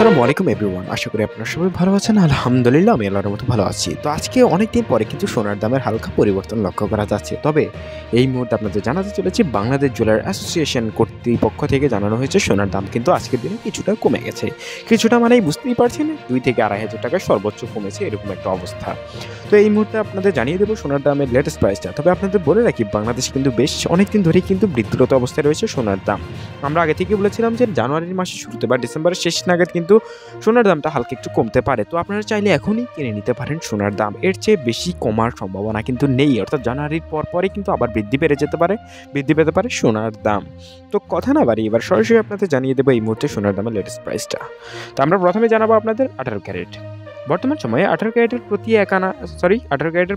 আসসালামু আলাইকুম এভরিওয়ান। আশা করি আপনারা সবাই ভালো আছেন। আলহামদুলিল্লাহ আমি আল্লাহর মতো ভালো আছি। তো আজকে অনেকদিন পরে কিন্তু সোনার দামের হালকা পরিবর্তন লক্ষ্য করা যাচ্ছে। তবে এই মুহূর্তে আপনাদের জানাতে চলেছি বাংলাদেশ জুয়েলার অ্যাসোসিয়েশন কর্তৃপক্ষ থেকে জানানো হয়েছে সোনার দাম কিন্তু আজকের দিনে কিছুটা কমে গেছে। কিছুটা মানেই বুঝতেই পারছেন ২ থেকে ২,৫০০ টাকা সর্বোচ্চ কমেছে এরকম একটা অবস্থা। তো এই মুহূর্তে আপনাদের জানিয়ে দেব সোনার দামের লেটেস্ট প্রাইসটা। তবে আপনাদের বলে রাখি বাংলাদেশে কিন্তু বেশ অনেকদিন ধরেই কিন্তু বৃদ্ধিরত অবস্থায় রয়েছে সোনার দাম। আমরা আগে থেকেই বলেছিলাম যে জানুয়ারির মাসের শুরুতে বা ডিসেম্বরের শেষ নাগাদ কিন্তু সোনার দামটা হালকা একটু কমতে পারে। তো আপনারা চাইলে এখনই কিনে নিতে পারেন সোনার দাম। এর চেয়ে বেশি কমার সম্ভাবনা কিন্তু নেই। অর্থাৎ জানুয়ারির পরপরই কিন্তু আবার বৃদ্ধি পেতে পারে সোনার দাম। তো কথা না বাড়িয়ে এবার সরাসরি আপনাদের জানিয়ে দেবো এই মুহূর্তে সোনার দামের লেটেস্ট প্রাইসটা। তো আমরা প্রথমে জানাবো আপনাদের 18 ক্যারেট। বর্তমান সময়ে 18 ক্যারেটের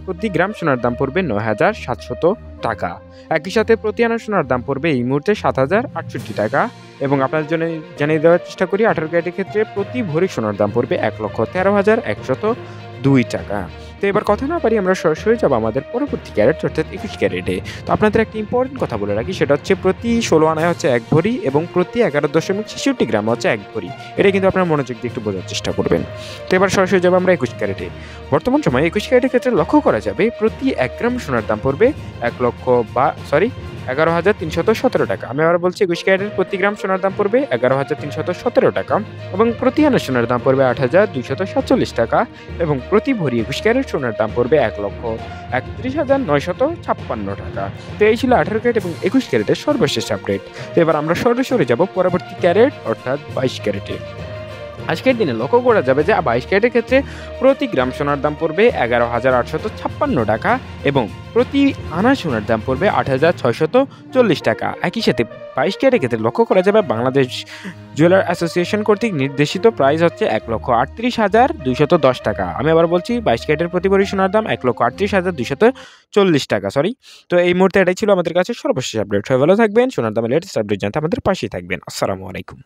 প্রতি গ্রাম সোনার দাম পড়বে ৯,৭০০ টাকা। একই সাথে প্রতি আনা সোনার দাম পড়বে এই মুহূর্তে ৭,০৬৮ টাকা। এবং আপনাদের জন্য জানিয়ে দেওয়ার চেষ্টা করি 18 ক্যারেটের ক্ষেত্রে প্রতি ভরি সোনার দাম পড়বে ১,১৩,১০২ টাকা। তো এবার কথা না পারি আমরা সরাসরি যাবো আমাদের পরবর্তী ক্যারেট অর্থাৎ 21 ক্যারেটে। তো আপনাদের একটা ইম্পর্টেন্ট কথা বলে রাখি, সেটা হচ্ছে প্রতি 16 আনায় হচ্ছে 1 ভরি এবং প্রতি 11.66 গ্রাম হচ্ছে 1 ভরি। এটা কিন্তু আপনারা মনোযোগ দিয়ে একটু বোঝার চেষ্টা করবেন। তো এবার সরাসরি যাবো আমরা 21 ক্যারেটে। বর্তমান সময়ে 21 ক্যারেটের ক্ষেত্রে লক্ষ্য করা যাবে প্রতি 1 গ্রাম সোনার দাম পড়বে 11,317 টাকা। আমি আবার বলছি 21 ক্যারেটের প্রতি গ্রাম সোনার দাম পড়বে 11,317 টাকা এবং প্রতি আনা সোনার দাম পড়বে 8,247 টাকা এবং প্রতি ভরি 21 ক্যারেট সোনার দাম পড়বে 1,31,956 টাকা। তো এই ছিল 18 ক্যারেট এবং 21 ক্যারেটের সর্বশেষ আপডেট। তো এবার আমরা সরাসরি যাব পরবর্তী ক্যারেট অর্থাৎ 22 ক্যারেটে। আজকের দিনে লক্ষ্য করা যাবে যে 22 ক্যারেটের ক্ষেত্রে প্রতি গ্রাম সোনার দাম পড়বে 11,856 টাকা এবং প্রতি আনা সোনার দাম পড়বে 8,640 টাকা। একই সাথে 22 ক্যারেটের ক্ষেত্রে লক্ষ্য করা যাবে বাংলাদেশ জুয়েলার অ্যাসোসিয়েশন কর্তৃক নির্দেশিত প্রাইস হচ্ছে 1,38,210 টাকা। আমি আবার বলছি 22 ক্যারেটের প্রতি ভরি সোনার দাম 1,38,240 টাকা। তো এই মুহূর্তে এটাই ছিল আমাদের কাছে সর্বশেষ আপডেট। সবাই ভালো থাকবেন, সোনার দামের লেটেস্ট আপডেট জানতে আমাদের পাশেই থাকবেন। আসসালামু আলাইকুম।